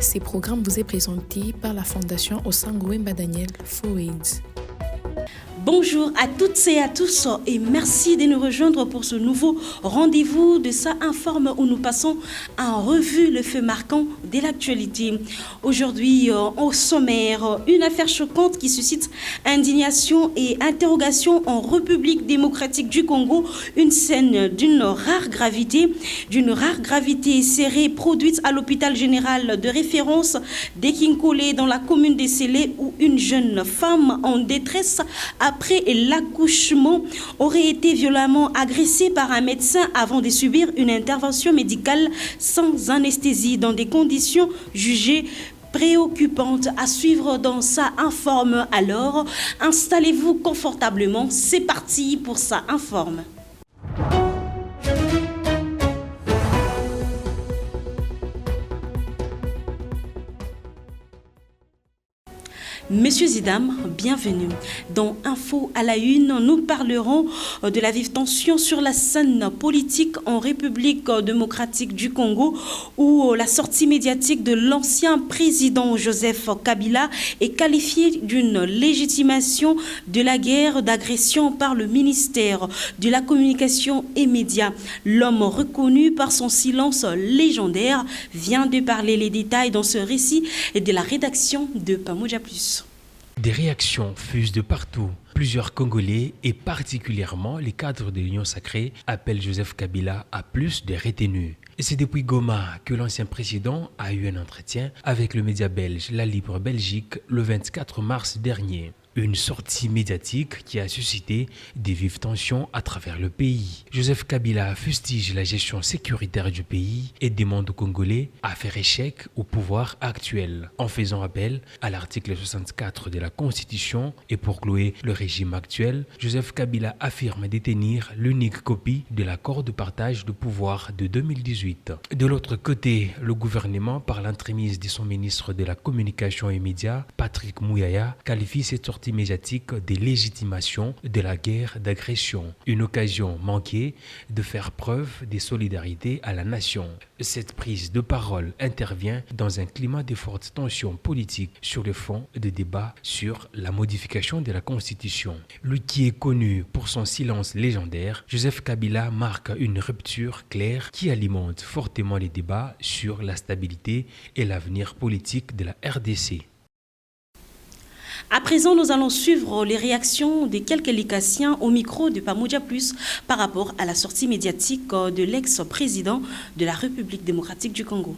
Ce programme vous est présenté par la Fondation Osangouemba Daniel for AIDS. Bonjour à toutes et à tous et merci de nous rejoindre pour ce nouveau rendez-vous de Ça Informe où nous passons en revue le fait marquant de l'actualité. Aujourd'hui, au sommaire, une affaire choquante qui suscite indignation et interrogation en République démocratique du Congo. Une scène d'une rare gravité serrée produite à l'hôpital général de référence d'Ekinkole dans la commune de Sélé où une jeune femme en détresse après l'accouchement aurait été violemment agressée par un médecin avant de subir une intervention médicale sans anesthésie dans des conditions jugées préoccupantes. À suivre dans Ça Informe. Alors, installez-vous confortablement. C'est parti pour Ça Informe. Messieurs et dames, bienvenue. Dans Info à la Une, nous parlerons de la vive tension sur la scène politique en République démocratique du Congo où la sortie médiatique de l'ancien président Joseph Kabila est qualifiée d'une légitimation de la guerre d'agression par le ministère de la Communication et Médias. L'homme reconnu par son silence légendaire vient de parler les détails dans ce récit et de la rédaction de Pamoja Plus. Des réactions fusent de partout. Plusieurs Congolais, et particulièrement les cadres de l'Union sacrée, appellent Joseph Kabila à plus de retenue. Et c'est depuis Goma que l'ancien président a eu un entretien avec le média belge La Libre Belgique le 24 mars dernier. Une sortie médiatique qui a suscité des vives tensions à travers le pays. Joseph Kabila fustige la gestion sécuritaire du pays et demande aux Congolais à faire échec au pouvoir actuel, en faisant appel à l'article 64 de la Constitution. Et pour clouer le régime actuel, Joseph Kabila affirme détenir l'unique copie de l'accord de partage de pouvoir de 2018. De l'autre côté, le gouvernement, par l'entremise de son ministre de la Communication et Médias, Patrick Mouyaya, qualifie cette sortie médiatique de légitimation de la guerre d'agression. Une occasion manquée de faire preuve de solidarité à la nation. Cette prise de parole intervient dans un climat de forte tension politique sur le fond de débats sur la modification de la Constitution. Lui qui est connu pour son silence légendaire, Joseph Kabila marque une rupture claire qui alimente fortement les débats sur la stabilité et l'avenir politique de la RDC. À présent, nous allons suivre les réactions de quelques Likassiens au micro de Pamoja Plus par rapport à la sortie médiatique de l'ex-président de la République démocratique du Congo.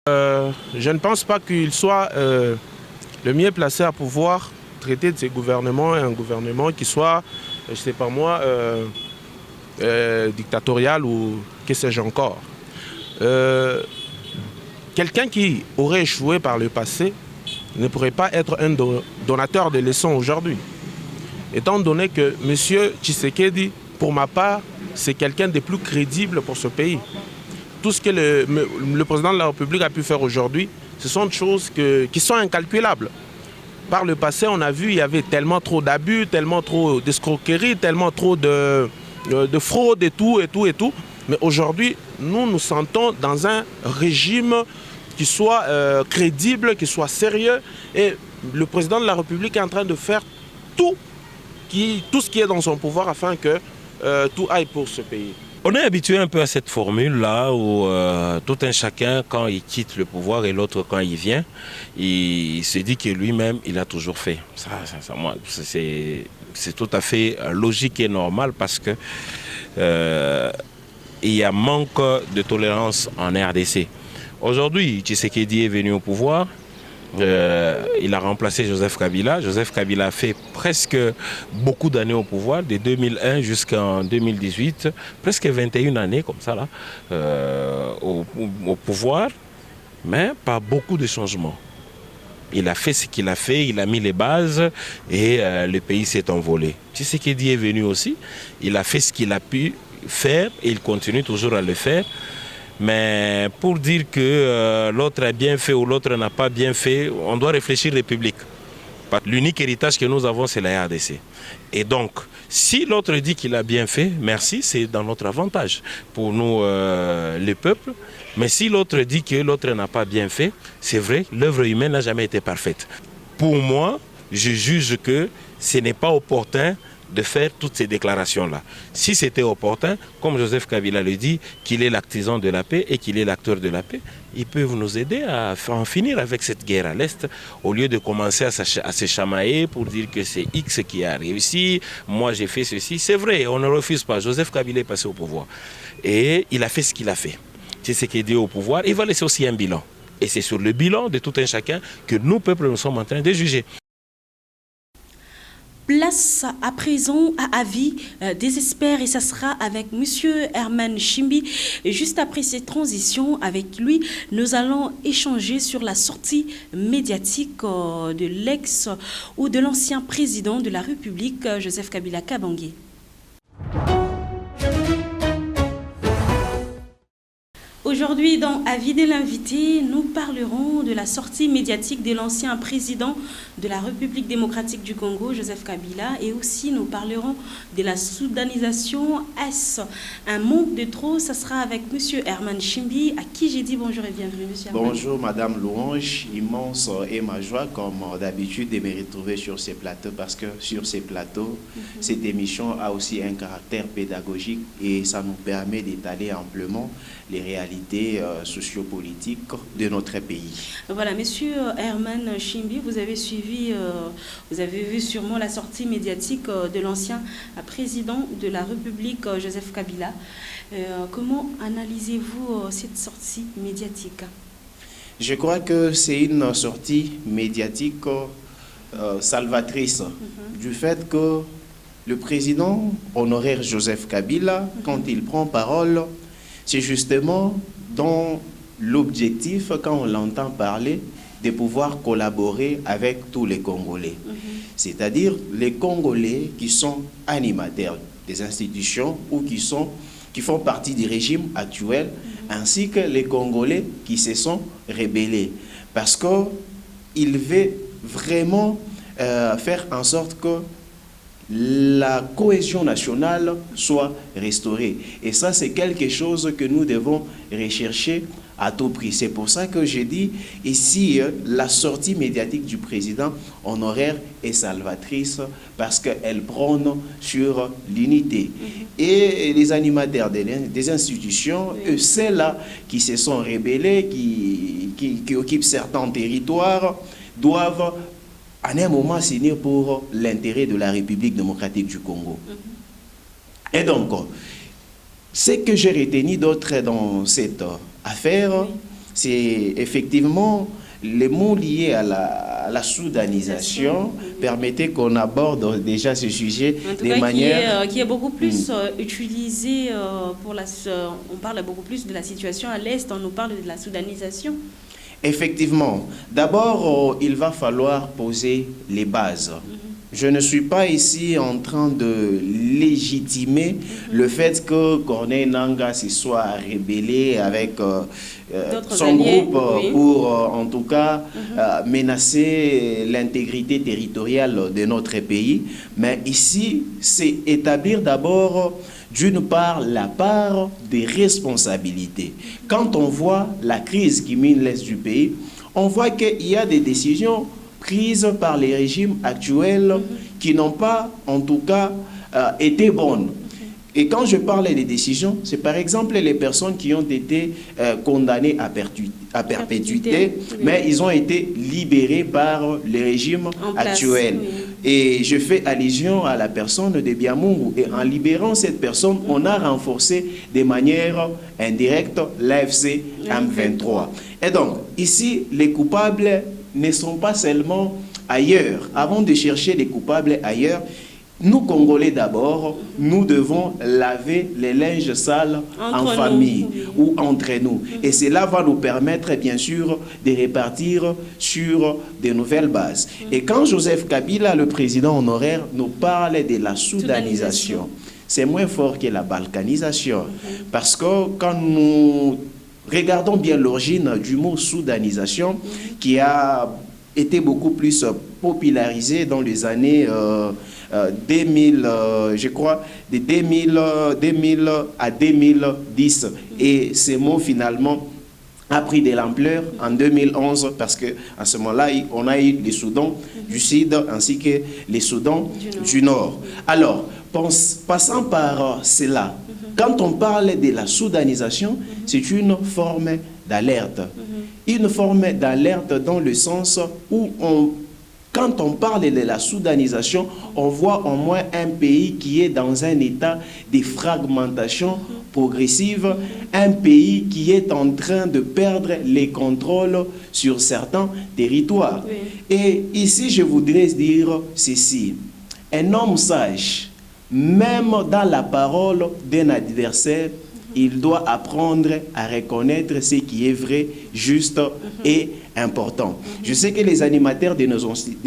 Je ne pense pas qu'il soit le mieux placé à pouvoir traiter de ce gouvernement, un gouvernement qui soit, je ne sais pas moi, dictatorial ou que sais-je encore. Quelqu'un qui aurait échoué par le passé ne pourrait pas être un donateur de leçons aujourd'hui. Étant donné que M. Tshisekedi, pour ma part, c'est quelqu'un de plus crédible pour ce pays. Tout ce que le président de la République a pu faire aujourd'hui, ce sont des choses qui sont incalculables. Par le passé, on a vu qu'il y avait tellement trop d'abus, tellement trop d'escroqueries, tellement trop de fraude et tout. Mais aujourd'hui, nous nous sentons dans un régime qui soit crédible, qui soit sérieux. Et le président de la République est en train de faire tout ce qui est dans son pouvoir afin que tout aille pour ce pays. On est habitué un peu à cette formule-là où tout un chacun, quand il quitte le pouvoir et l'autre quand il vient, il se dit que lui-même, il a toujours fait. C'est tout à fait logique et normal parce que il y a manque de tolérance en RDC. Aujourd'hui, Tshisekedi est venu au pouvoir, il a remplacé Joseph Kabila. Joseph Kabila a fait presque beaucoup d'années au pouvoir, de 2001 jusqu'en 2018, presque 21 années comme ça là, au pouvoir, mais pas beaucoup de changements. Il a fait ce qu'il a fait, il a mis les bases et le pays s'est envolé. Tshisekedi est venu aussi, il a fait ce qu'il a pu faire et il continue toujours à le faire. Mais pour dire que l'autre a bien fait ou l'autre n'a pas bien fait, on doit réfléchir république. L'unique héritage que nous avons, c'est la RDC. Et donc, si l'autre dit qu'il a bien fait, merci, c'est dans notre avantage. Pour nous, les peuples, Mais si l'autre dit que l'autre n'a pas bien fait, c'est vrai, l'œuvre humaine n'a jamais été parfaite. Pour moi, je juge que ce n'est pas opportun de faire toutes ces déclarations-là. Si c'était opportun, comme Joseph Kabila le dit, qu'il est l'artisan de la paix et qu'il est l'acteur de la paix, ils peuvent nous aider à en finir avec cette guerre à l'Est, au lieu de commencer à se chamailler pour dire que c'est X qui a réussi, moi j'ai fait ceci. C'est vrai, on ne refuse pas. Joseph Kabila est passé au pouvoir et il a fait ce qu'il a fait. C'est ce qui est dit au pouvoir. Il va laisser aussi un bilan. Et c'est sur le bilan de tout un chacun que nous, peuple, nous sommes en train de juger. Place à présent à avis des experts et ça sera avec M. Herman Shimbi. Et juste après cette transition, avec lui, nous allons échanger sur la sortie médiatique de l'ex ou de l'ancien président de la République, Joseph Kabila Kabange. Aujourd'hui, dans Avis de l'invité, nous parlerons de la sortie médiatique de l'ancien président de la République démocratique du Congo, Joseph Kabila, et aussi nous parlerons de la soudanisation. Est-ce un manque de trop? Ça sera avec M. Herman Shimbi, à qui j'ai dit bonjour et bienvenue, M. Herman. Bonjour, Madame Louange. Immense est ma joie, comme d'habitude, de me retrouver sur ces plateaux, parce que sur ces plateaux, cette émission a aussi un caractère pédagogique et ça nous permet d'étaler amplement les réalités sociopolitiques de notre pays. Voilà, Monsieur Herman Shimbi, vous avez suivi, vous avez vu sûrement la sortie médiatique de l'ancien président de la République, Joseph Kabila. Comment analysez-vous cette sortie médiatique? Je crois que c'est une sortie médiatique salvatrice du fait que le président honoraire Joseph Kabila, quand il prend parole, c'est justement dans l'objectif, quand on l'entend parler, de pouvoir collaborer avec tous les Congolais. C'est-à-dire les Congolais qui sont animateurs des institutions ou qui font partie du régime actuel, ainsi que les Congolais qui se sont rebellés. Parce qu'il veut vraiment faire en sorte que la cohésion nationale soit restaurée. Et ça, c'est quelque chose que nous devons rechercher à tout prix. C'est pour ça que j'ai dit ici, la sortie médiatique du président honoraire est salvatrice parce qu'elle prône sur l'unité. Et les animateurs des institutions, ceux-là qui se sont rebellés, qui occupent certains territoires, doivent à un moment signer pour l'intérêt de la République démocratique du Congo. Et donc, ce que j'ai retenu d'autre dans cette affaire, c'est effectivement les mots liés à la soudanisation. Permettez qu'on aborde déjà ce sujet de manière... Qui est beaucoup plus utilisé pour la... On parle beaucoup plus de la situation à l'Est, on nous parle de la soudanisation. Effectivement. D'abord, il va falloir poser les bases. Je ne suis pas ici en train de légitimer le fait que Corneille Nangaa se soit rébellé avec son groupe pour, en tout cas, menacer l'intégrité territoriale de notre pays. Mais ici, c'est établir d'abord, d'une part, la part des responsabilités. Quand on voit la crise qui mine l'Est du pays, on voit qu'il y a des décisions prises par les régimes actuels qui n'ont pas, en tout cas, été bonnes. Et quand je parle des décisions, c'est par exemple les personnes qui ont été condamnées à perpétuité, mais ils ont été libérés par les régimes actuels. Et je fais allusion à la personne de Biamungu. Et en libérant cette personne, on a renforcé de manière indirecte l'AFC M23. Et donc, ici, les coupables ne sont pas seulement ailleurs. Avant de chercher les coupables ailleurs, nous, Congolais d'abord, nous devons laver les linges sales en famille ou entre nous. Et cela va nous permettre, bien sûr, de répartir sur de nouvelles bases. Et quand Joseph Kabila, le président honoraire, nous parle de la soudanisation, c'est moins fort que la balkanisation. Parce que quand nous regardons bien l'origine du mot soudanisation, qui a été beaucoup plus popularisé dans les années 2000, je crois, de 2000 à 2010. Et ces mots, finalement, a pris de l'ampleur en 2011 parce qu'à ce moment-là, on a eu les Soudans du Sud ainsi que les Soudans du Nord. Alors, passant par cela, quand on parle de la soudanisation, c'est une forme d'alerte. Une forme d'alerte dans le sens où quand on parle de la soudanisation, on voit au moins un pays qui est dans un état de fragmentation progressive, un pays qui est en train de perdre les contrôles sur certains territoires. Et ici, je voudrais dire ceci. Un homme sage, même dans la parole d'un adversaire, il doit apprendre à reconnaître ce qui est vrai, juste et important. Je sais que les animateurs de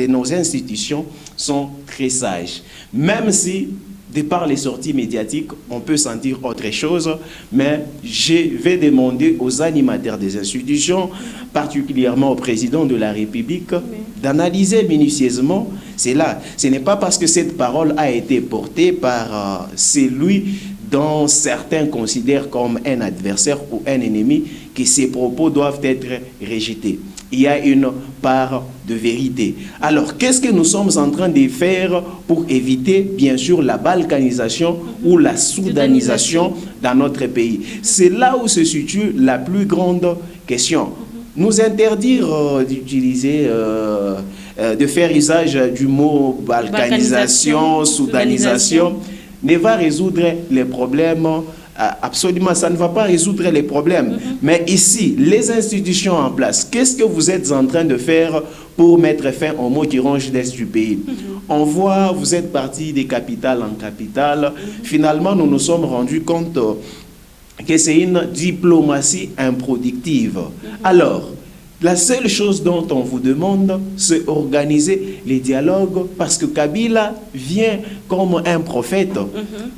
nos institutions sont très sages, même si, de par les sorties médiatiques, on peut sentir autre chose, mais je vais demander aux animateurs des institutions, particulièrement au président de la République, d'analyser minutieusement cela. Ce n'est pas parce que cette parole a été portée par celui dont certains considèrent comme un adversaire ou un ennemi que ces propos doivent être rejetés. Il y a une part de vérité. Alors, qu'est-ce que nous sommes en train de faire pour éviter, bien sûr, la balkanisation ou la soudanisation dans notre pays? C'est là où se situe la plus grande question. Nous interdire d'utiliser, de faire usage du mot balkanisation, soudanisation, ne va résoudre les problèmes. Absolument, ça ne va pas résoudre les problèmes. Mais ici, les institutions en place, qu'est-ce que vous êtes en train de faire pour mettre fin aux maux qui rongent l'est du pays? On voit, vous êtes parti des capitales en capitale. Finalement, nous nous sommes rendus compte que c'est une diplomatie improductive. Alors, la seule chose dont on vous demande, c'est organiser les dialogues, parce que Kabila vient comme un prophète.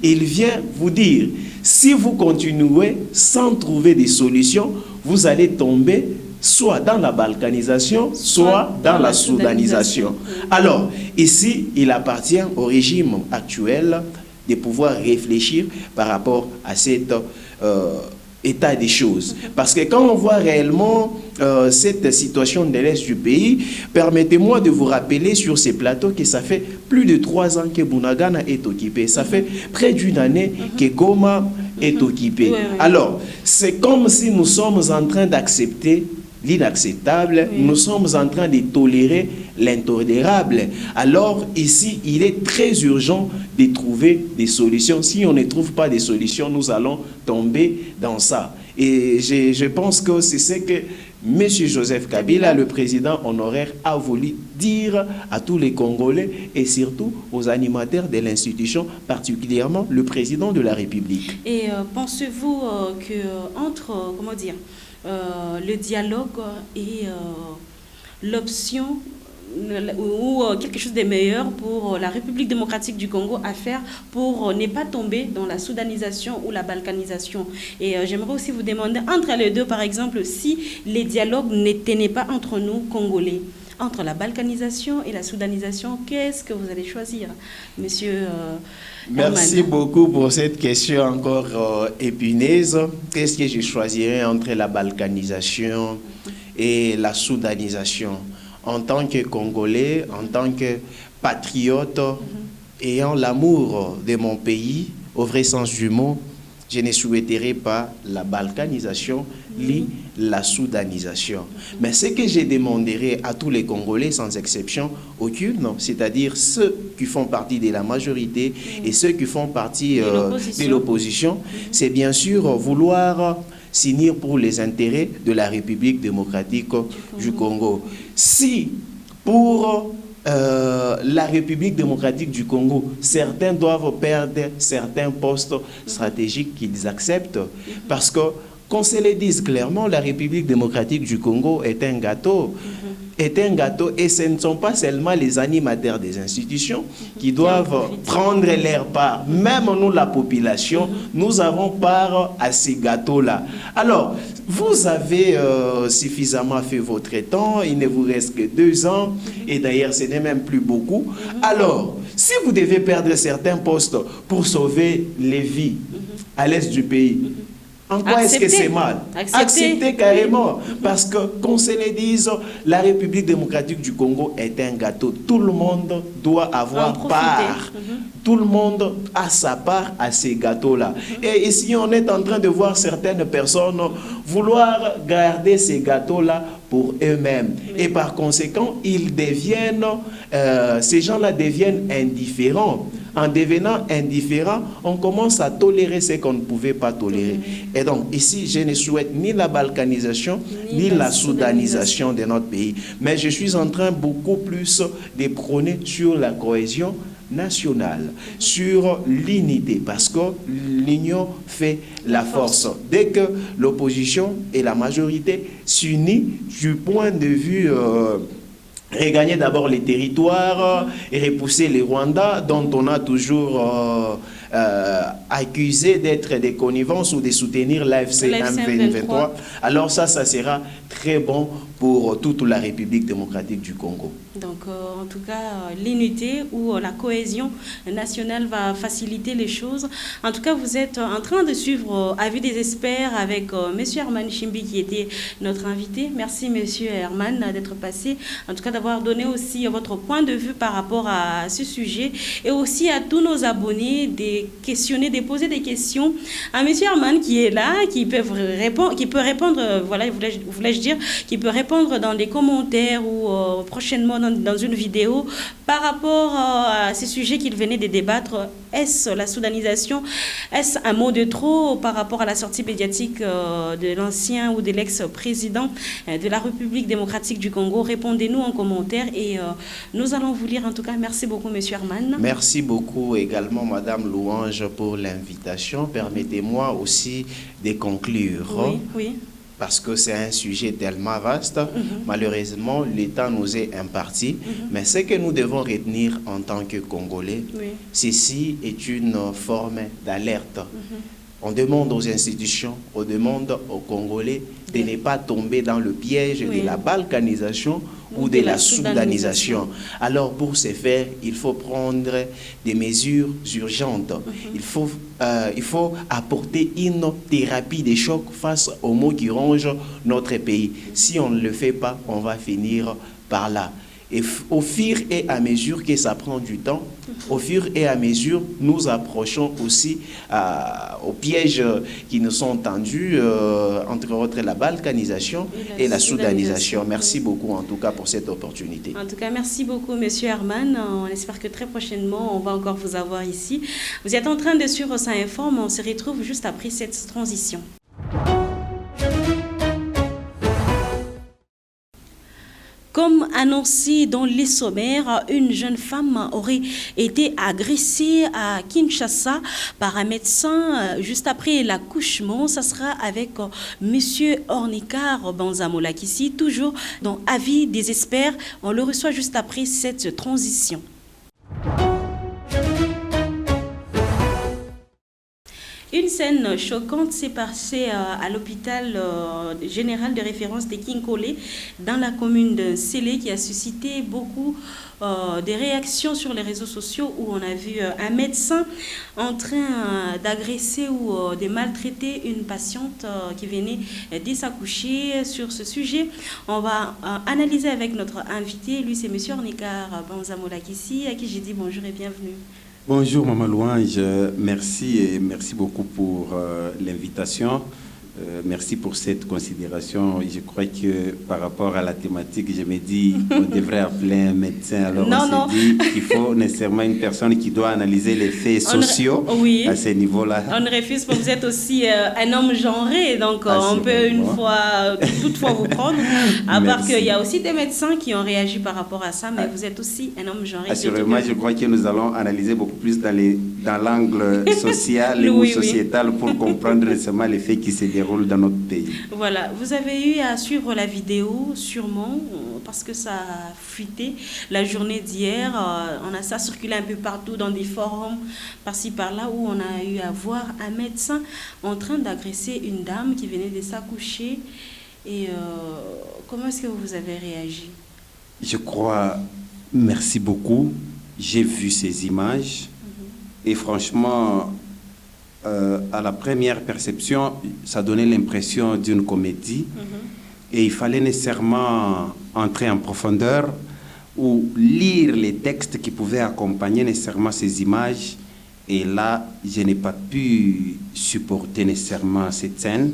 Il vient vous dire, si vous continuez sans trouver des solutions, vous allez tomber soit dans la balkanisation, soit dans la soudanisation. Alors, ici, il appartient au régime actuel de pouvoir réfléchir par rapport à cet état des choses. Parce que quand on voit réellement cette situation de l'Est du pays, permettez-moi de vous rappeler sur ces plateaux que ça fait plus de 3 ans que Bunagana est occupé. Ça fait près d'une année que Goma est occupé. Alors, c'est comme si nous sommes en train d'accepter l'inacceptable, nous sommes en train de tolérer l'intolérable. Alors ici, il est très urgent de trouver des solutions. Si on ne trouve pas des solutions, nous allons tomber dans ça. Et je pense que c'est ce que M. Joseph Kabila, le président honoraire, a voulu dire à tous les Congolais et surtout aux animateurs de l'institution, particulièrement le président de la République. Et pensez-vous que entre, comment dire, le dialogue et l'option ou quelque chose de meilleur pour la République démocratique du Congo à faire pour ne pas tomber dans la soudanisation ou la balkanisation? Et j'aimerais aussi vous demander, entre les deux, par exemple, si les dialogues ne tenaient pas entre nous, Congolais, entre la balkanisation et la soudanisation, qu'est-ce que vous allez choisir, monsieur Merci beaucoup pour cette question encore épineuse. Qu'est-ce que je choisirais entre la balkanisation et la soudanisation? En tant que Congolais, en tant que patriote, ayant l'amour de mon pays, au vrai sens du mot, je ne souhaiterais pas la balkanisation ni la soudanisation. Mais ce que je demanderais à tous les Congolais, sans exception aucune, c'est-à-dire ceux qui font partie de la majorité et ceux qui font partie de l'opposition, c'est bien sûr vouloir signer pour les intérêts de la République démocratique du Congo. Si pour la République démocratique du Congo, certains doivent perdre certains postes stratégiques qu'ils acceptent, parce que, qu'on se le dise clairement, la République démocratique du Congo est un gâteau. Est un gâteau, et ce ne sont pas seulement les animateurs des institutions qui doivent prendre leur part. Même nous, la population, nous avons part à ces gâteaux-là. Alors, vous avez suffisamment fait votre temps, il ne vous reste que 2 ans, et d'ailleurs, ce n'est même plus beaucoup. Alors, si vous devez perdre certains postes pour sauver les vies à l'est du pays, En quoi est-ce que c'est mal? Accepter carrément. Parce que, qu'on se le dise, la République démocratique du Congo est un gâteau. Tout le monde doit avoir part. Tout le monde a sa part à ces gâteaux-là. Et ici, on est en train de voir certaines personnes vouloir garder ces gâteaux-là pour eux-mêmes. Et par conséquent, ils deviennent, ces gens-là deviennent indifférents. En devenant indifférent, on commence à tolérer ce qu'on ne pouvait pas tolérer. Et donc, ici, je ne souhaite ni la balkanisation, ni la soudanisation de notre pays. Mais je suis en train beaucoup plus de prôner sur la cohésion nationale, sur l'unité, parce que l'union fait la force. Dès que l'opposition et la majorité s'unissent du point de vue regagner d'abord les territoires et repousser les Rwandais, dont on a toujours accusé d'être des connivences ou de soutenir l'AFC M23. Alors ça sera très bon pour toute la République démocratique du Congo. Donc, en tout cas, l'unité ou la cohésion nationale va faciliter les choses. En tout cas, vous êtes en train de suivre Avis des experts avec M. Herman Chimbi qui était notre invité. Merci, M. Herman, d'être passé. En tout cas, d'avoir donné aussi votre point de vue par rapport à ce sujet. Et aussi à tous nos abonnés de questionner, de poser des questions à M. Herman qui est là, qui peut répondre, voilà, voulais-je dire, qui peut répondre dans les commentaires ou prochainement dans une vidéo par rapport à ces sujets qu'il venait de débattre. Est-ce la soudanisation? Est-ce un mot de trop par rapport à la sortie médiatique de l'ancien ou de l'ex-président de la République démocratique du Congo? Répondez-nous en commentaire et nous allons vous lire. En tout cas, merci beaucoup, M. Herman. Merci beaucoup également, Madame Louange, pour l'invitation. Permettez-moi aussi de conclure. Oui, oui. Parce que c'est un sujet tellement vaste. Malheureusement, l'État nous est imparti. Mais ce que nous devons retenir en tant que Congolais, ceci est une forme d'alerte. On demande aux institutions, on demande aux Congolais de ne pas tomber dans le piège de la balkanisation ou de la soudanisation. Alors, pour ce faire, il faut prendre des mesures urgentes. Il faut apporter une thérapie de choc face aux maux qui rongent notre pays. Si on ne le fait pas, on va finir par là. Et au fur et à mesure que ça prend du temps, au fur et à mesure, nous approchons aussi aux pièges qui nous sont tendus, entre autres la balkanisation et la soudanisation. Merci beaucoup en tout cas pour cette opportunité. En tout cas, merci beaucoup M. Herman. On espère que très prochainement, on va encore vous avoir ici. Vous êtes en train de suivre Ça Informe. On se retrouve juste après cette transition. Comme annoncé dans les sommaires, une jeune femme aurait été agressée à Kinshasa par un médecin juste après l'accouchement. Ça sera avec M. Ornikar Banzamolakissi, toujours dans Avis des experts. On le reçoit juste après cette transition. Une scène choquante s'est passée à l'hôpital général de référence de Kinkole dans la commune de Sélé qui a suscité beaucoup de réactions sur les réseaux sociaux où on a vu un médecin en train d'agresser ou de maltraiter une patiente qui venait de s'accoucher. Sur ce sujet, on va analyser avec notre invité. Lui, c'est M. Ornikar Banzamolakissi, à qui j'ai dit bonjour et bienvenue. Bonjour Maman Louange, merci et merci beaucoup pour l'invitation. Merci pour cette considération. Je crois que par rapport à la thématique, je me dis qu'on devrait appeler un médecin. Alors on s'est dit qu'il faut nécessairement une personne qui doit analyser les faits sociaux à ce niveau-là. On refuse, parce que vous êtes aussi un homme genré, donc on peut toutefois vous prendre. À part qu'il y a aussi des médecins qui ont réagi par rapport à ça, mais vous êtes aussi un homme genré. Assurément, je crois que nous allons analyser beaucoup plus dans l'angle social ou sociétal pour comprendre nécessairement les faits qui se déroulent dans notre pays. Voilà, vous avez eu à suivre la vidéo sûrement parce que ça a fuité la journée d'hier. Ça a circulé un peu partout dans des forums par-ci par-là où on a eu à voir un médecin en train d'agresser une dame qui venait de s'accoucher. Et comment est-ce que vous avez réagi? Je crois, merci beaucoup. J'ai vu ces images et franchement, à la première perception, ça donnait l'impression d'une comédie. Et il fallait nécessairement entrer en profondeur ou lire les textes qui pouvaient accompagner nécessairement ces images. Et là, je n'ai pas pu supporter nécessairement cette scène.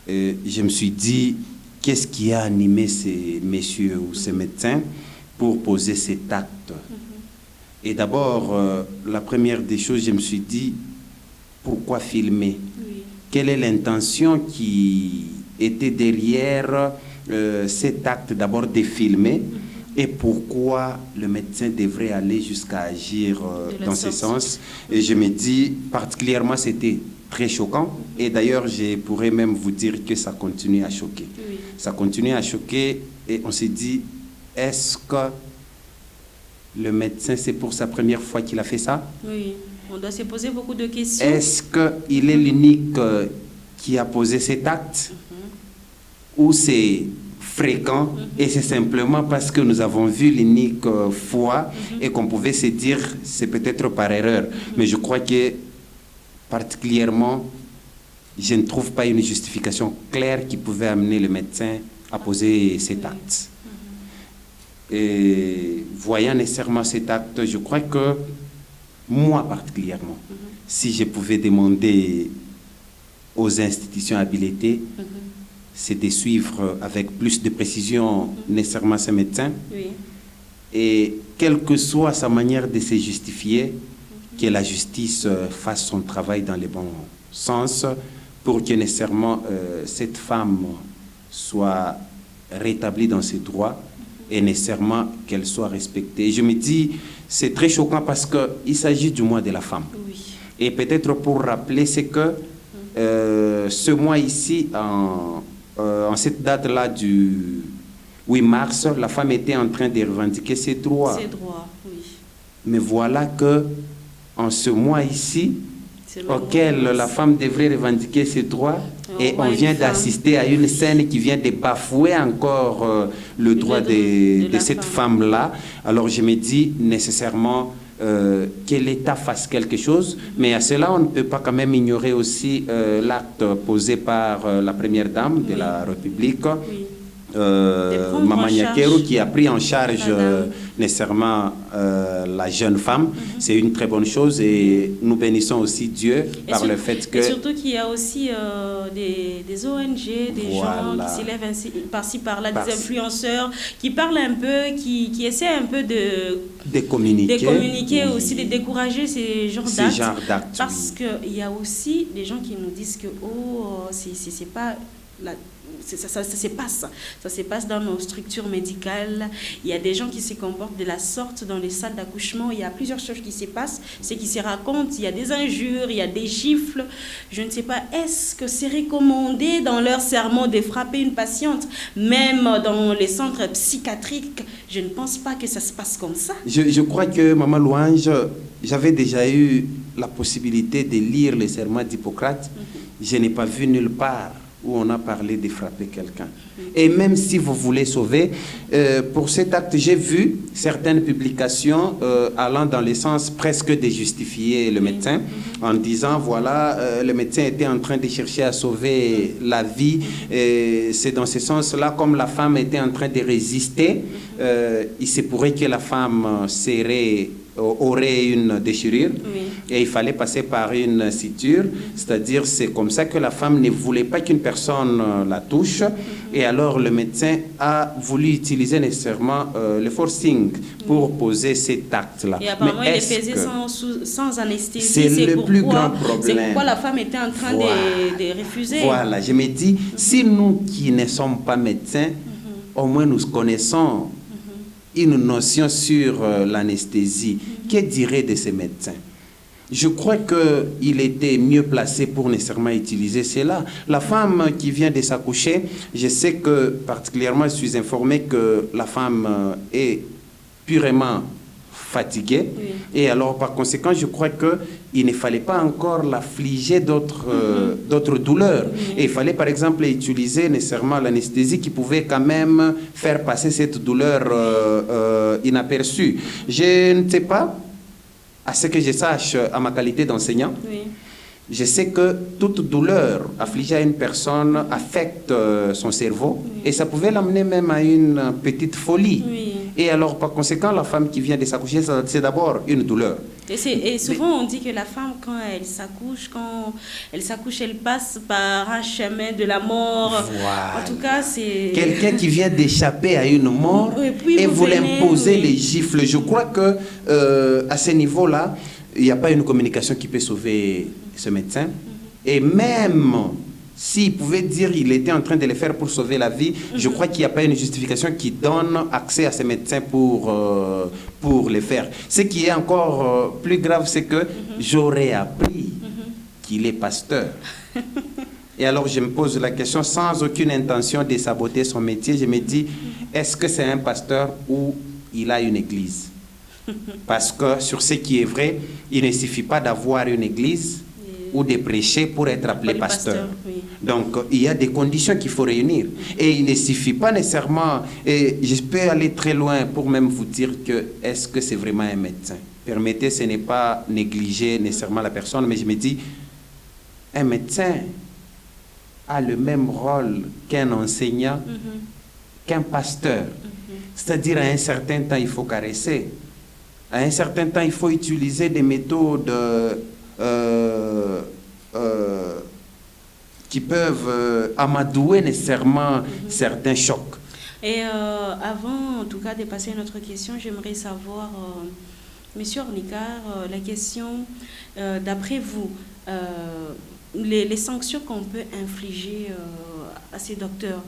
Je me suis dit, qu'est-ce qui a animé ces messieurs ou ces médecins pour poser cet acte? Et d'abord, la première des choses, je me suis dit, pourquoi filmer? Quelle est l'intention qui était derrière cet acte d'abord de filmer? Et pourquoi le médecin devrait aller jusqu'à agir dans ce sens? Et je me dis, particulièrement, c'était très choquant. Et d'ailleurs, je pourrais même vous dire que ça continue à choquer. Ça continue à choquer et on s'est dit, est-ce que le médecin, c'est pour sa première fois qu'il a fait ça? Oui, on doit se poser beaucoup de questions. Est-ce qu'il est l'unique qui a posé cet acte? Ou c'est fréquent et c'est simplement parce que nous avons vu l'unique fois et qu'on pouvait se dire c'est peut-être par erreur. Mais je crois que particulièrement, je ne trouve pas une justification claire qui pouvait amener le médecin à poser cet acte. Et voyant nécessairement cet acte, je crois que moi particulièrement, si je pouvais demander aux institutions habilitées, c'est de suivre avec plus de précision nécessairement ce médecin. Et quelle que soit sa manière de se justifier, que la justice fasse son travail dans le bon sens pour que nécessairement cette femme soit rétablie dans ses droits et nécessairement qu'elle soit respectée. Et je me dis, c'est très choquant parce qu'il s'agit du mois de la femme. Et peut-être pour rappeler, c'est que ce mois ici, en cette date-là du 8 mars, la femme était en train de revendiquer ses droits. Ses droits, oui. Mais voilà que en ce mois ici, auquel la femme devrait revendiquer ses droits, et on vient d'assister à une scène qui vient de bafouer encore le droit de cette femme-là. Alors je me dis nécessairement que l'État fasse quelque chose, mais à cela on ne peut pas quand même ignorer aussi l'acte posé par la première dame de la République, Maman Nyakeru, qui a pris en charge nécessairement la jeune femme. C'est une très bonne chose et nous bénissons aussi Dieu par le fait que... Et surtout qu'il y a aussi des ONG, des gens qui s'élèvent ainsi, par-ci par-là, des influenceurs qui parlent un peu, qui essaient un peu de communiquer aussi, de décourager ces genres d'actes. Parce qu'il y a aussi des gens qui nous disent que c'est pas... Ça se passe dans nos structures médicales. Il y a des gens qui se comportent de la sorte dans les salles d'accouchement. Il y a plusieurs choses qui se passent, ce qui se raconte. Il y a des injures, il y a des gifles. Je ne sais pas, est-ce que c'est recommandé dans leur serment de frapper une patiente, même dans les centres psychiatriques? Je ne pense pas que ça se passe comme ça. Je crois que, Maman Louange, j'avais déjà eu la possibilité de lire le serment d'Hippocrate. Je n'ai pas vu nulle part où on a parlé de frapper quelqu'un. Et même si vous voulez sauver, pour cet acte, j'ai vu certaines publications allant dans le sens presque de justifier le médecin, en disant, voilà, le médecin était en train de chercher à sauver la vie, et c'est dans ce sens-là, comme la femme était en train de résister, il se pourrait que la femme aurait une déchirure, et il fallait passer par une suture, c'est-à-dire c'est comme ça que la femme ne voulait pas qu'une personne la touche, et alors le médecin a voulu utiliser nécessairement le forcing pour poser cet acte-là. Et apparemment il le faisait sans anesthésie. C'est le plus grand problème. C'est pourquoi la femme était en train de refuser. Voilà, je me dis, si nous qui ne sommes pas médecins, au moins nous connaissons une notion sur l'anesthésie. Que dirait de ces médecins? Je crois qu'il était mieux placé pour nécessairement utiliser cela. La femme qui vient de s'accoucher, je sais que particulièrement, je suis informé que la femme est purement fatiguée. Et alors, par conséquent, je crois qu'il ne fallait pas encore l'affliger d'autres douleurs. Et il fallait, par exemple, utiliser nécessairement l'anesthésie qui pouvait quand même faire passer cette douleur inaperçue. Je ne sais pas, à ce que je sache, à ma qualité d'enseignant, je sais que toute douleur affligée à une personne affecte son cerveau et ça pouvait l'amener même à une petite folie. Oui. Et alors, par conséquent, la femme qui vient de s'accoucher, c'est d'abord une douleur. Et souvent, on dit que la femme, quand elle s'accouche, elle passe par un chemin de la mort. Voilà. En tout cas, c'est... Quelqu'un qui vient d'échapper à une mort et vous l'imposez les gifles. Je crois que à ce niveau-là, il n'y a pas une communication qui peut sauver ce médecin. Et même s'il pouvait dire qu'il était en train de le faire pour sauver la vie, je crois qu'il n'y a pas une justification qui donne accès à ce médecin pour le faire. Ce qui est encore plus grave, c'est que j'aurais appris qu'il est pasteur. Et alors je me pose la question, sans aucune intention de saboter son métier, je me dis, est-ce que c'est un pasteur ou il a une église? Parce que sur ce qui est vrai, il ne suffit pas d'avoir une église ou de prêcher pour être appelé pasteur. Oui. Donc, il y a des conditions qu'il faut réunir. Et il ne suffit pas nécessairement, et je peux aller très loin pour même vous dire que est-ce que c'est vraiment un médecin? Permettez, ce n'est pas négliger nécessairement la personne, mais je me dis, un médecin a le même rôle qu'un enseignant, qu'un pasteur. C'est-à-dire, à un certain temps, il faut caresser. À un certain temps, il faut utiliser des méthodes qui peuvent amadouer nécessairement certains chocs. Et avant, en tout cas, de passer à notre question, j'aimerais savoir, Monsieur Ornicard, la question, d'après vous, les sanctions qu'on peut infliger à ces docteurs,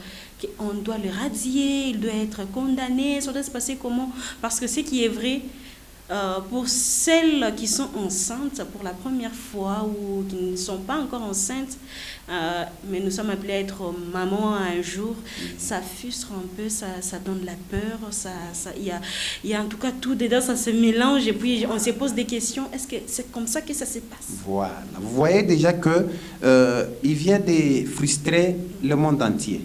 on doit le radier, il doit être condamné, ça doit se passer comment? Parce que ce qui est vrai, pour celles qui sont enceintes pour la première fois ou qui ne sont pas encore enceintes, mais nous sommes appelés à être maman un jour, ça frustre un peu, ça donne de la peur, il y a en tout cas tout dedans, ça se mélange et puis on se pose des questions. Est-ce que c'est comme ça que ça se passe? Voilà. Vous voyez déjà que il vient de frustrer le monde entier.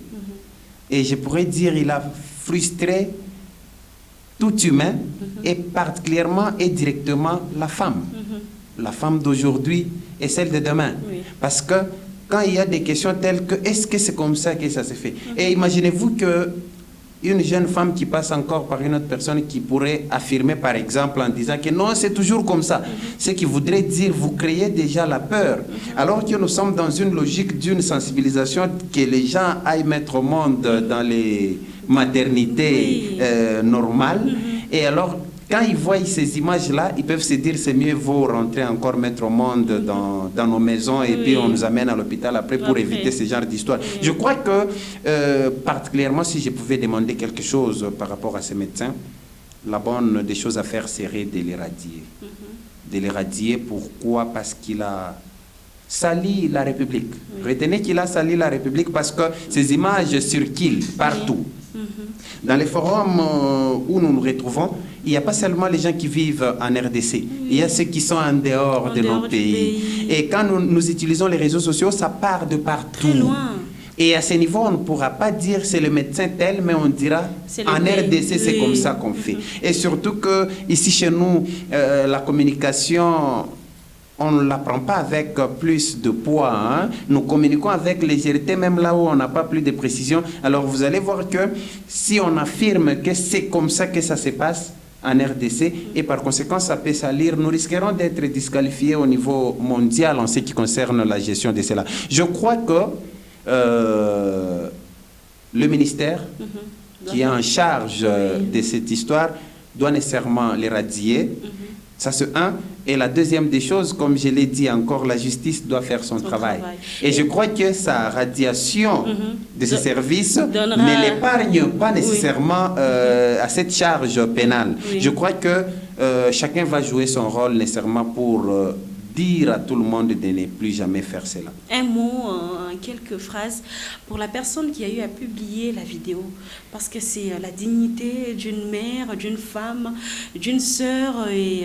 Et je pourrais dire il a frustré tout humain, et particulièrement et directement la femme. La femme d'aujourd'hui et celle de demain. Oui. Parce que quand il y a des questions telles que est-ce que c'est comme ça que ça se fait? Et imaginez-vous que une jeune femme qui passe encore par une autre personne qui pourrait affirmer par exemple en disant que non, c'est toujours comme ça. Ce qui voudrait dire, vous créez déjà la peur. Alors que nous sommes dans une logique d'une sensibilisation que les gens aillent mettre au monde dans les maternités normales. Et alors, quand ils voient ces images-là, ils peuvent se dire c'est mieux vaut rentrer encore mettre au monde dans nos maisons et puis on nous amène à l'hôpital après pour éviter ce genre d'histoire. Je crois que, particulièrement si je pouvais demander quelque chose par rapport à ces médecins, la bonne des choses à faire serait de l'éradier. De l'éradier, pourquoi? Parce qu'il a sali la République. Retenez qu'il a sali la République parce que ces images circulent partout. Dans les forums où nous nous retrouvons, il n'y a pas seulement les gens qui vivent en RDC, il y a ceux qui sont en dehors de nos pays. Et quand nous utilisons les réseaux sociaux, ça part de partout. Très loin. Et à ce niveau, on ne pourra pas dire c'est le médecin tel, mais on dira en RDC, c'est comme ça qu'on fait. Et surtout que ici chez nous, la communication, on ne la prend pas avec plus de poids. Hein? Nous communiquons avec légèreté, même là où on n'a pas plus de précision. Alors vous allez voir que si on affirme que c'est comme ça que ça se passe en RDC, et par conséquent ça peut salir, nous risquerons d'être disqualifiés au niveau mondial en ce qui concerne la gestion de cela. Je crois que le ministère qui est en charge de cette histoire doit nécessairement l'éradier. Ça c'est un. Et la deuxième des choses, comme je l'ai dit encore, la justice doit faire son travail. Et je crois que sa radiation de ce service ne l'épargne pas nécessairement à cette charge pénale. Je crois que chacun va jouer son rôle nécessairement pour dire à tout le monde de ne plus jamais faire cela. Un mot, en quelques phrases, pour la personne qui a eu à publier la vidéo, parce que c'est la dignité d'une mère, d'une femme, d'une sœur, et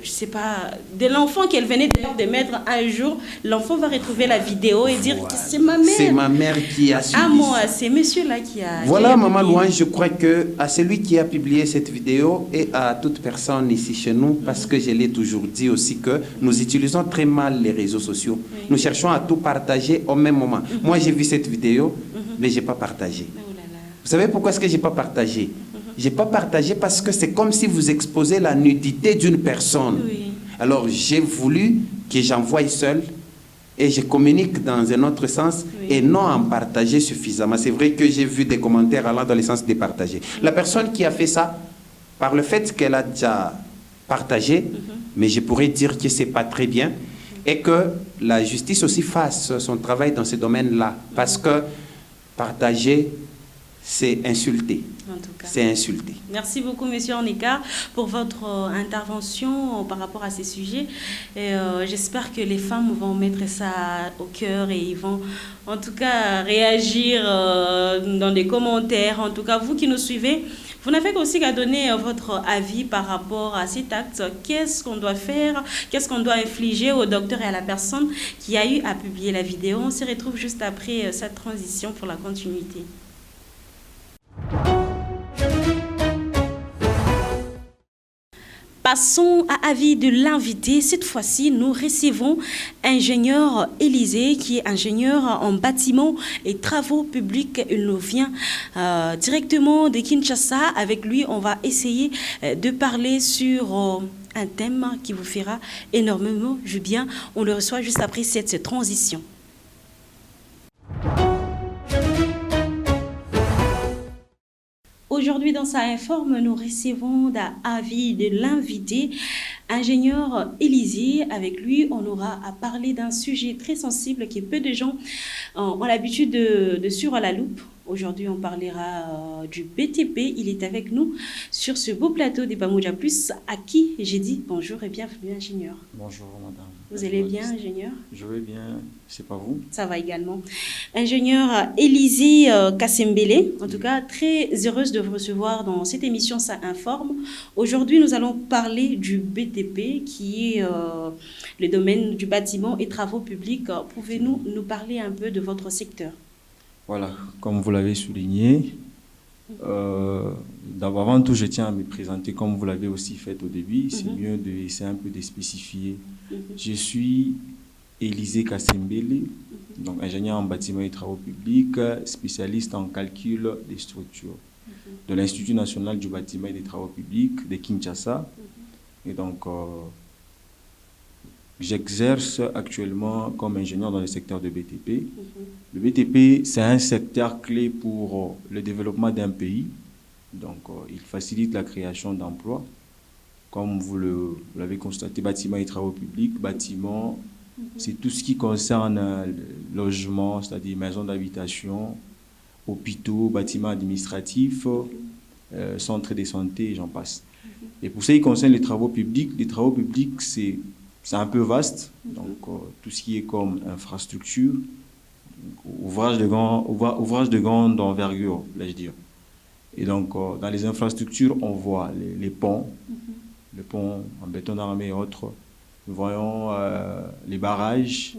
je sais pas, de l'enfant qu'elle venait de mettre un jour, l'enfant va retrouver la vidéo et dire que c'est ma mère. C'est ma mère qui a subi. Ah moi, c'est monsieur-là qui a... Voilà, Maman Louange, je crois que à celui qui a publié cette vidéo et à toute personne ici chez nous, parce que je l'ai toujours dit aussi que nous utilisons utilisons très mal les réseaux sociaux. Nous cherchons à tout partager au même moment. Moi, j'ai vu cette vidéo, mais je n'ai pas partagé. Vous savez pourquoi est-ce que je n'ai pas partagé? Je n'ai pas partagé parce que c'est comme si vous exposez la nudité d'une personne. Alors, j'ai voulu que j'envoie seul et je communique dans un autre sens et non en partager suffisamment. C'est vrai que j'ai vu des commentaires allant dans le sens de partager. La personne qui a fait ça, par le fait qu'elle a déjà partagé, mais je pourrais dire que ce n'est pas très bien, et que la justice aussi fasse son travail dans ce domaine-là. Parce que partager, c'est insulter. En tout cas. C'est insulter. Merci beaucoup, Monsieur Onika, pour votre intervention par rapport à ces sujets. J'espère que les femmes vont mettre ça au cœur et ils vont, en tout cas, réagir dans des commentaires. En tout cas, vous qui nous suivez, vous n'avez qu'aussi qu'à donner votre avis par rapport à cet acte. Qu'est-ce qu'on doit faire? Qu'est-ce qu'on doit infliger au docteur et à la personne qui a eu à publier la vidéo? On se retrouve juste après cette transition pour la continuité. Passons à avis de l'invité. Cette fois-ci, nous recevons ingénieur Élisée, qui est ingénieur en bâtiment et travaux publics. Il nous vient directement de Kinshasa. Avec lui, on va essayer de parler sur un thème qui vous fera énormément du bien. On le reçoit juste après cette transition. Aujourd'hui, dans Ça Informe, nous recevons l'avis de l'invité, ingénieur Élisée. Avec lui, on aura à parler d'un sujet très sensible que peu de gens ont l'habitude de suivre à la loupe. Aujourd'hui, on parlera du BTP. Il est avec nous sur ce beau plateau des Pamoja Plus, à qui j'ai dit bonjour et bienvenue, ingénieur. Bonjour, madame. Vous allez bien, ingénieur? Je vais bien, c'est pas vous? Ça va également. Ingénieur Élisée Kassembele, en tout cas, très heureuse de vous recevoir dans cette émission Ça Informe. Aujourd'hui, nous allons parler du BTP, qui est le domaine du bâtiment et travaux publics. Pouvez-vous nous parler un peu de votre secteur? Voilà, comme vous l'avez souligné, avant tout, je tiens à me présenter comme vous l'avez aussi fait au début. C'est mieux d'essayer un peu de spécifier. Je suis Élisée Kassembele, donc ingénieur en bâtiment et travaux publics, spécialiste en calcul des structures de l'Institut national du bâtiment et des travaux publics de Kinshasa. Et donc, j'exerce actuellement comme ingénieur dans le secteur de BTP. Le BTP, c'est un secteur clé pour le développement d'un pays. Donc, il facilite la création d'emplois. Comme vous l'avez constaté, bâtiment et travaux publics, bâtiment, c'est tout ce qui concerne logement, c'est-à-dire maisons d'habitation, hôpitaux, bâtiments administratifs, centres de santé, et j'en passe. Et pour ce qui concerne les travaux publics, c'est un peu vaste. Donc, tout ce qui est comme infrastructure, ouvrage de grande envergure, vais-je dire. Et donc, dans les infrastructures, on voit les ponts, les ponts en béton armé et autres. Nous voyons les barrages.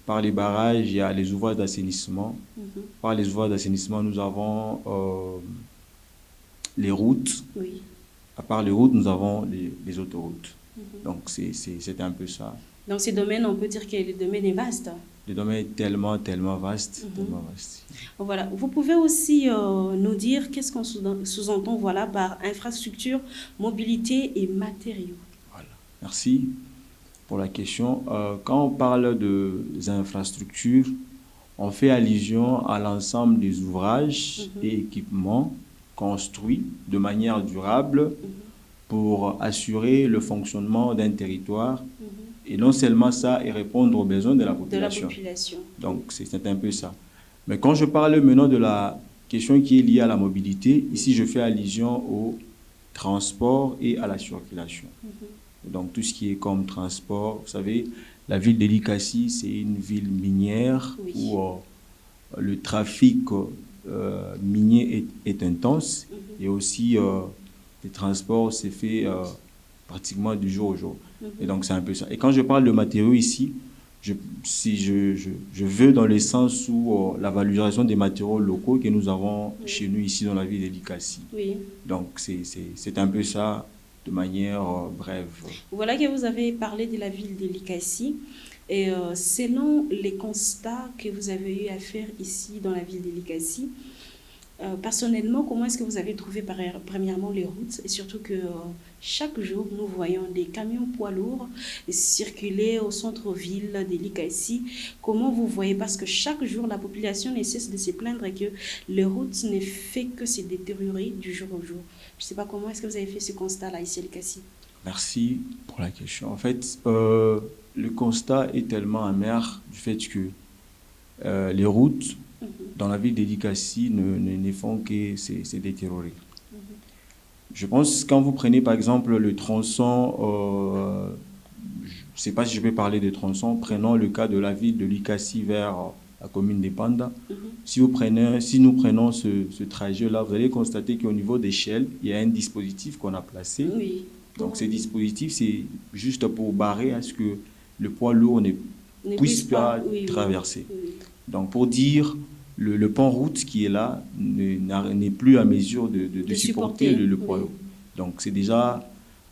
Par les barrages, il y a les ouvrages d'assainissement. Par les ouvrages d'assainissement, nous avons les routes. À part les routes, nous avons les autoroutes. Donc, c'est un peu ça. Dans ces domaines, on peut dire que le domaine est vaste. Le domaine est tellement vaste. Voilà. Vous pouvez aussi nous dire qu'est-ce qu'on sous-entend par infrastructure, mobilité et matériaux. Voilà. Merci pour la question. Quand on parle des infrastructures, on fait allusion à l'ensemble des ouvrages et équipements construits de manière durable pour assurer le fonctionnement d'un territoire. Et non seulement ça, et répondre aux besoins de la population. Donc, c'est un peu ça. Mais quand je parle maintenant de la question qui est liée à la mobilité, ici, je fais allusion au transport et à la circulation. Donc, tout ce qui est comme transport, vous savez, la ville de Likasi, c'est une ville minière où le trafic minier est intense et aussi le transport s'est fait pratiquement du jour au jour. Et donc, c'est un peu ça. Et quand je parle de matériaux ici, je veux dans le sens où la valorisation des matériaux locaux que nous avons chez nous ici dans la ville de Likasi. Donc, c'est un peu ça de manière brève. Voilà que vous avez parlé de la ville de Likasi. Et selon les constats que vous avez eu à faire ici dans la ville de Likasi, personnellement, comment est-ce que vous avez trouvé premièrement les routes et surtout que chaque jour nous voyons des camions poids lourds circuler au centre-ville de Likasi. Comment vous voyez? Parce que chaque jour la population ne cesse de se plaindre que les routes ne fait que se détériorer du jour au jour. Je ne sais pas comment est-ce que vous avez fait ce constat-là ici à Likasi. Merci pour la question. En fait, le constat est tellement amer du fait que les routes dans la ville de Likasi ne font que se détériorer. Je pense que quand vous prenez par exemple le tronçon, je ne sais pas si je vais parler de tronçon, prenons le cas de la ville de Likasi vers la commune de Panda. Si nous prenons ce trajet-là, vous allez constater qu'au niveau d'échelle, il y a un dispositif qu'on a placé. Oui. Donc ce dispositif, c'est juste pour barrer à ce que le poids lourd ne puisse pas traverser. Oui. Donc pour dire, le pont-route qui est là n'est plus à mesure de supporter le poids lourd. Donc c'est déjà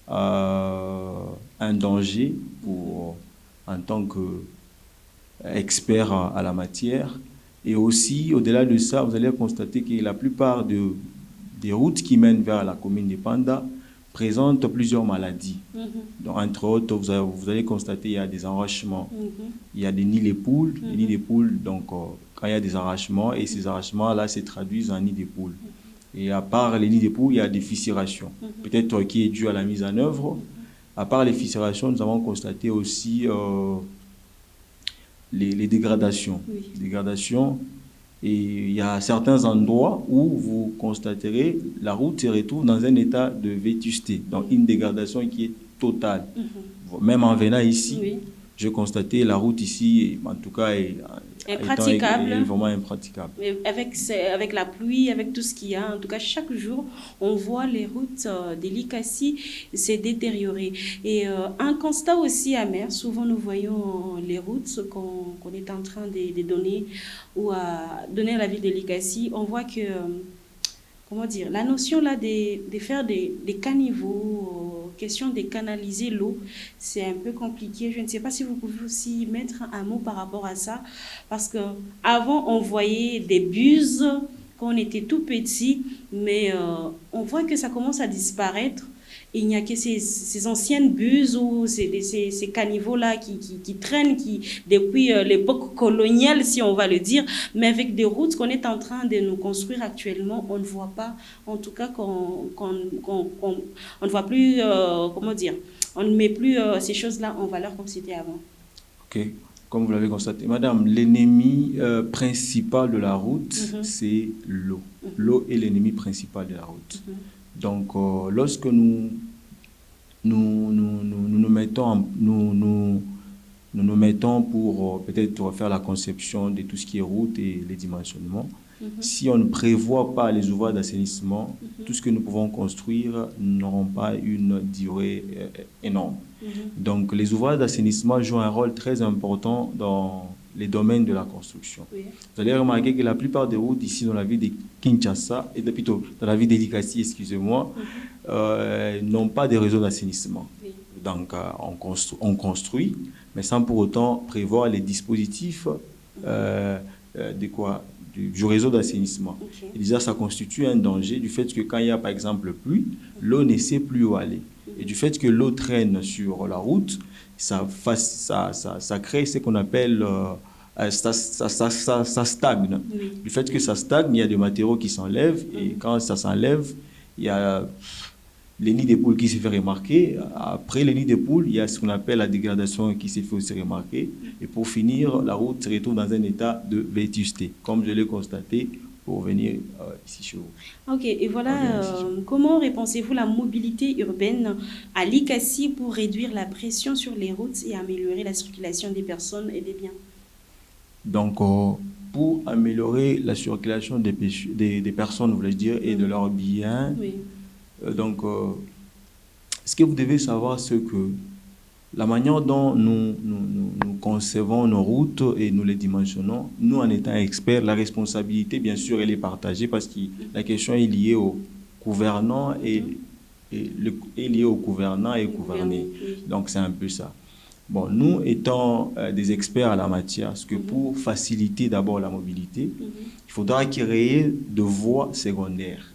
un danger en tant qu'expert à la matière. Et aussi, au-delà de ça, vous allez constater que la plupart des routes qui mènent vers la commune de Panda présentent plusieurs maladies. Donc, entre autres, vous allez constater qu'il y a des enrachements. Il y a des nids de poules. Les nids de poules, donc, quand il y a des arrachements, et ces arrachements-là se traduisent en nids de poules. Et à part les nids de poules, il y a des fissurations. Peut-être qui est dû à la mise en œuvre. À part les fissurations, nous avons constaté aussi les dégradations. Dégradations. Et il y a certains endroits où vous constaterez la route se retrouve dans un état de vétusté, donc une dégradation qui est totale. Même en venant ici, j'ai constaté la route ici, en tout cas, est vraiment impraticable. Avec la pluie, avec tout ce qu'il y a, en tout cas, chaque jour, on voit les routes de Likasi se détériorer. Et un constat aussi amer, souvent nous voyons les routes qu'on est en train de donner ou à donner à la ville de Likasi, on voit que, comment dire, la notion là de faire des caniveaux, question de canaliser l'eau, c'est un peu compliqué. Je ne sais pas si vous pouvez aussi mettre un mot par rapport à ça, parce qu'avant, on voyait des buses quand on était tout petit, mais on voit que ça commence à disparaître. Il n'y a que ces anciennes buses ou ces caniveaux-là qui traînent depuis l'époque coloniale, si on va le dire, mais avec des routes qu'on est en train de nous construire actuellement, on ne voit pas, en tout cas, on ne voit plus, comment dire, on ne met plus ces choses-là en valeur comme c'était avant. Ok, comme vous l'avez constaté, madame, l'ennemi principal de la route, c'est l'eau. L'eau est l'ennemi principal de la route. Donc, lorsque nous nous mettons pour peut-être faire la conception de tout ce qui est route et les dimensionnements, si on ne prévoit pas les ouvrages d'assainissement, tout ce que nous pouvons construire n'auront pas une durée énorme. Donc, les ouvrages d'assainissement jouent un rôle très important dans les domaines de la construction. Vous allez remarquer que la plupart des routes ici dans la ville de Kinshasa, et plutôt dans la ville de Likasi, excusez-moi, n'ont pas de réseau d'assainissement. Donc, on construit, mais sans pour autant prévoir les dispositifs du réseau d'assainissement. Et déjà, ça constitue un danger du fait que quand il y a par exemple pluie, l'eau ne sait plus où aller. Et du fait que l'eau traîne sur la route, ça crée ce qu'on appelle, ça stagne. Du fait que ça stagne, il y a des matériaux qui s'enlèvent, et quand ça s'enlève, il y a les nids de poules qui se fait remarquer. Après les nids de poules, il y a ce qu'on appelle la dégradation qui se fait aussi remarquer. Et pour finir, la route se retrouve dans un état de vétusté, comme je l'ai constaté pour venir ici chez vous. Ok, et voilà, comment repensez-vous la mobilité urbaine à Likasi pour réduire la pression sur les routes et améliorer la circulation des personnes et des biens? Donc, pour améliorer la circulation des personnes, voulais-je dire, et de leurs biens, donc, ce que vous devez savoir, c'est que la manière dont nous concevons nos routes et nous les dimensionnons, nous, en étant experts, la responsabilité, bien sûr, elle est partagée parce que la question est liée aux gouvernants et est lié au gouvernant et au gouverné. Oui. Donc, c'est un peu ça. Bon, nous étant des experts à la matière, parce que pour faciliter d'abord la mobilité, il faudra créer de voies secondaires.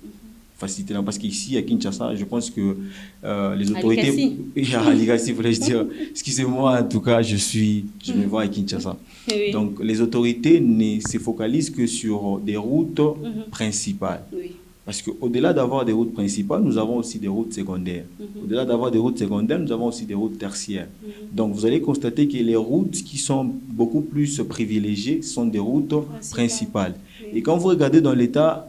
Faciliter, parce qu'ici, à Kinshasa, je pense que les autorités... À Likasi, voulais-je dire. Excusez-moi, en tout cas, je me vois à Kinshasa. Oui. Donc, les autorités ne se focalisent que sur des routes principales. Oui. Parce qu'au-delà d'avoir des routes principales, nous avons aussi des routes secondaires. Au-delà d'avoir des routes secondaires, nous avons aussi des routes tertiaires. Donc, vous allez constater que les routes qui sont beaucoup plus privilégiées sont des routes principales. Oui. Et quand vous regardez dans l'état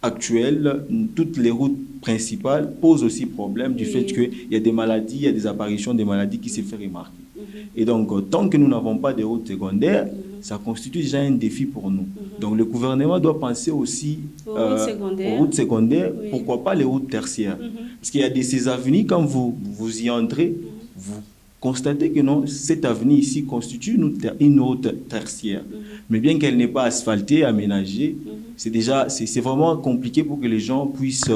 actuel, toutes les routes principales posent aussi problème du fait qu'il y a des maladies, il y a des apparitions des maladies qui se font remarquer. Et donc, tant que nous n'avons pas de routes secondaires, ça constitue déjà un défi pour nous. Donc, le gouvernement doit penser aussi aux routes secondaires, Oui. pourquoi pas les routes tertiaires. Parce qu'il y a ces avenues, quand vous y entrez, vous constatez que non, cette avenue ici constitue une route tertiaire. Mais bien qu'elle n'est pas asphaltée, aménagée, c'est vraiment compliqué pour que les gens puissent,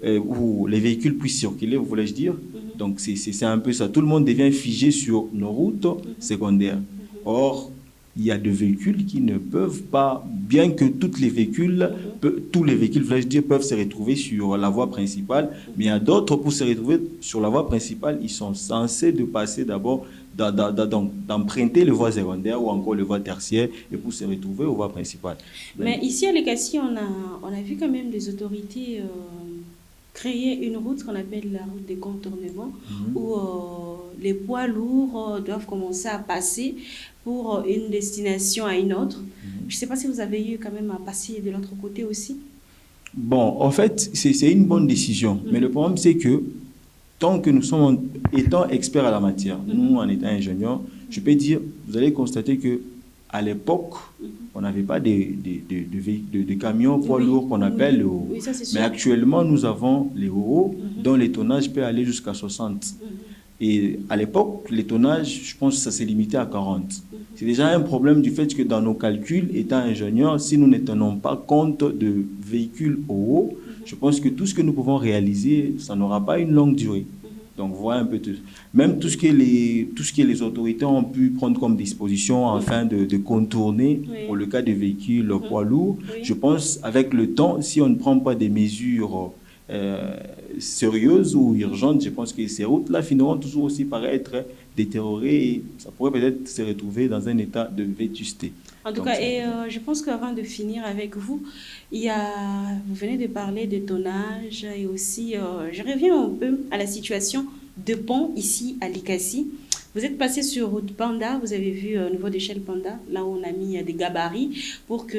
ou les véhicules puissent circuler, voulais-je dire. Donc, c'est un peu ça. Tout le monde devient figé sur nos routes secondaires. Or, il y a des véhicules qui ne peuvent pas, bien que tous les véhicules, voulais-je dire, peuvent se retrouver sur la voie principale, mais il y a d'autres, pour se retrouver sur la voie principale, ils sont censés de passer d'abord, d'emprunter les voies secondaires ou encore les voies tertiaires, et pour se retrouver aux voies principales. Mais ici à Likasi, on a vu quand même des autorités créer une route qu'on appelle la route des contournements, où les poids lourds doivent commencer à passer pour une destination à une autre. Je ne sais pas si vous avez eu quand même à passer de l'autre côté aussi. Bon, en fait, c'est une bonne décision. Mais le problème, c'est que tant que nous sommes, étant experts à la matière, nous, en étant ingénieurs, je peux dire, vous allez constater que à l'époque, on n'avait pas de camions poids lourds qu'on appelle les Oro. Oui, ça, c'est sûr. Mais actuellement, nous avons les Oro dont les tonnages peut aller jusqu'à 60. Et à l'époque, les tonnages, je pense que ça s'est limité à 40. C'est déjà un problème du fait que dans nos calculs, étant ingénieurs, si nous ne tenons pas compte de véhicules Oro, je pense que tout ce que nous pouvons réaliser, ça n'aura pas une longue durée. Donc, voilà un peu tout. Même tout ce que les autorités ont pu prendre comme disposition afin de contourner, pour le cas des véhicules poids lourds, je pense avec le temps, si on ne prend pas des mesures sérieuses ou urgentes, je pense que ces routes-là finiront toujours aussi par être détériorées et ça pourrait peut-être se retrouver dans un état de vétusté. En tout cas, et je pense qu'avant de finir avec vous, vous venez de parler de tonnage et aussi, je reviens un peu à la situation de pont ici à Likasi. Vous êtes passé sur route Panda, vous avez vu au niveau d'échelle Panda, là où on a mis des gabarits pour que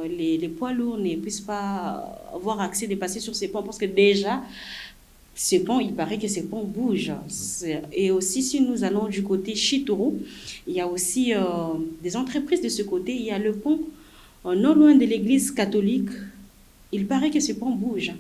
les poids lourds ne puissent pas avoir accès de passer sur ces ponts parce que déjà, ces ponts, il paraît que ces ponts bougent. Et aussi, si nous allons du côté Chitoro, il y a aussi des entreprises de ce côté. Il y a le pont non loin de l'église catholique. Il paraît que ces ponts bougent.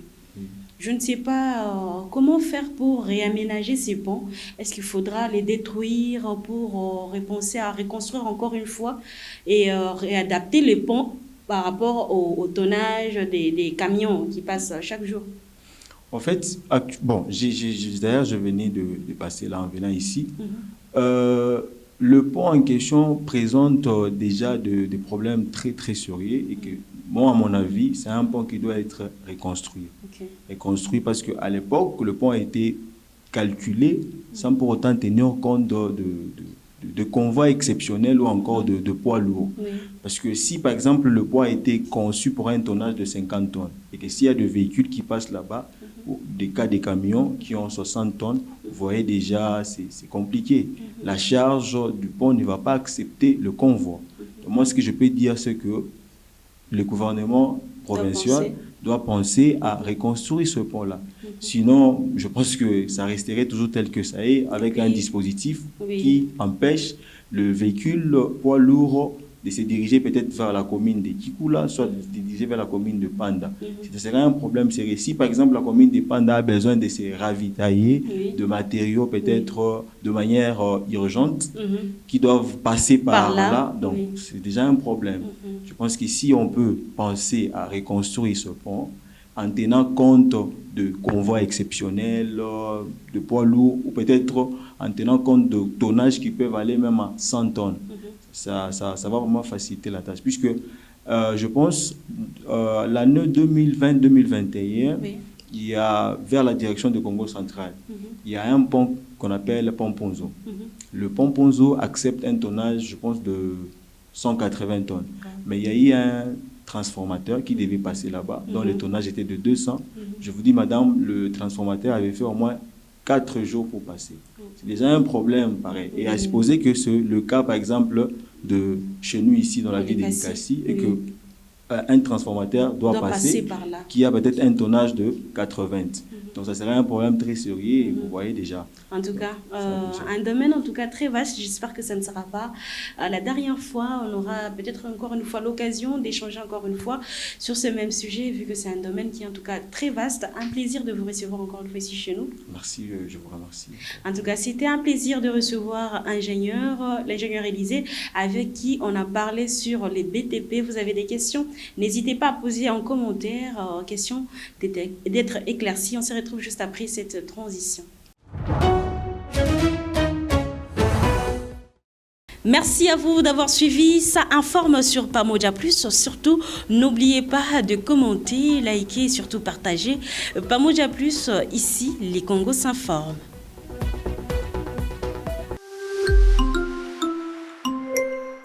Je ne sais pas comment faire pour réaménager ces ponts. Est-ce qu'il faudra les détruire pour repenser à reconstruire encore une fois et réadapter les ponts par rapport au tonnage des camions qui passent chaque jour? En fait, bon, d'ailleurs, je venais de passer là en venant ici. Le pont en question présente déjà des problèmes très, très sérieux et que, moi, à mon avis, c'est un pont qui doit être reconstruit. Reconstruit parce qu'à l'époque, le pont a été calculé sans pour autant tenir compte de convois exceptionnels ou encore de poids lourds. Parce que si, par exemple, le poids a été conçu pour un tonnage de 50 tonnes et que s'il y a des véhicules qui passent là-bas, des camions qui ont 60 tonnes, vous voyez déjà, c'est compliqué. La charge du pont ne va pas accepter le convoi. Donc moi, ce que je peux dire, c'est que le gouvernement provincial doit penser à reconstruire ce pont-là. Sinon, je pense que ça resterait toujours tel que ça est, avec un dispositif qui empêche le véhicule poids lourd de se diriger peut-être vers la commune de Kikula, soit de se diriger vers la commune de Panda. Ce serait un problème sérieux. Si, par exemple, la commune de Panda a besoin de se ravitailler de matériaux peut-être de manière urgente, qui doivent passer par là, donc c'est déjà un problème. Je pense qu'ici, on peut penser à reconstruire ce pont en tenant compte de convois exceptionnels, de poids lourds, ou peut-être en tenant compte de tonnages qui peuvent aller même à 100 tonnes. Ça va vraiment faciliter la tâche, puisque je pense l'année 2020-2021, oui, il y a vers la direction de Congo central, il y a un pont qu'on appelle le pont Ponzo. Le pont Ponzo accepte un tonnage, je pense, de 180 tonnes. Mais il y a eu un transformateur qui devait passer là-bas, dont le tonnage était de 200. Je vous dis, madame, le transformateur avait fait au moins 4 jours pour passer. C'est déjà un problème pareil. Et à supposer que c'est le cas, par exemple, de chez nous ici dans la ville de Likassi, et que un transformateur doit passer par là, qui a peut-être un tonnage de 80. Donc ça serait un problème très sérieux, et vous voyez déjà. En tout cas, un domaine en tout cas très vaste. J'espère que ça ne sera pas la dernière fois. On aura peut-être encore une fois l'occasion d'échanger encore une fois sur ce même sujet, vu que c'est un domaine qui est en tout cas très vaste. Un plaisir de vous recevoir encore une fois ici chez nous. Merci, je vous remercie. En tout cas, c'était un plaisir de recevoir l'ingénieur Élisée, avec qui on a parlé sur les BTP. Vous avez des questions? N'hésitez pas à poser en commentaire, question d'être éclaircie. On se retrouve juste après cette transition. Merci à vous d'avoir suivi. Ça informe sur Pamoja Plus. Surtout, n'oubliez pas de commenter, liker et surtout partager. Pamoja Plus, ici, les Congos s'informent.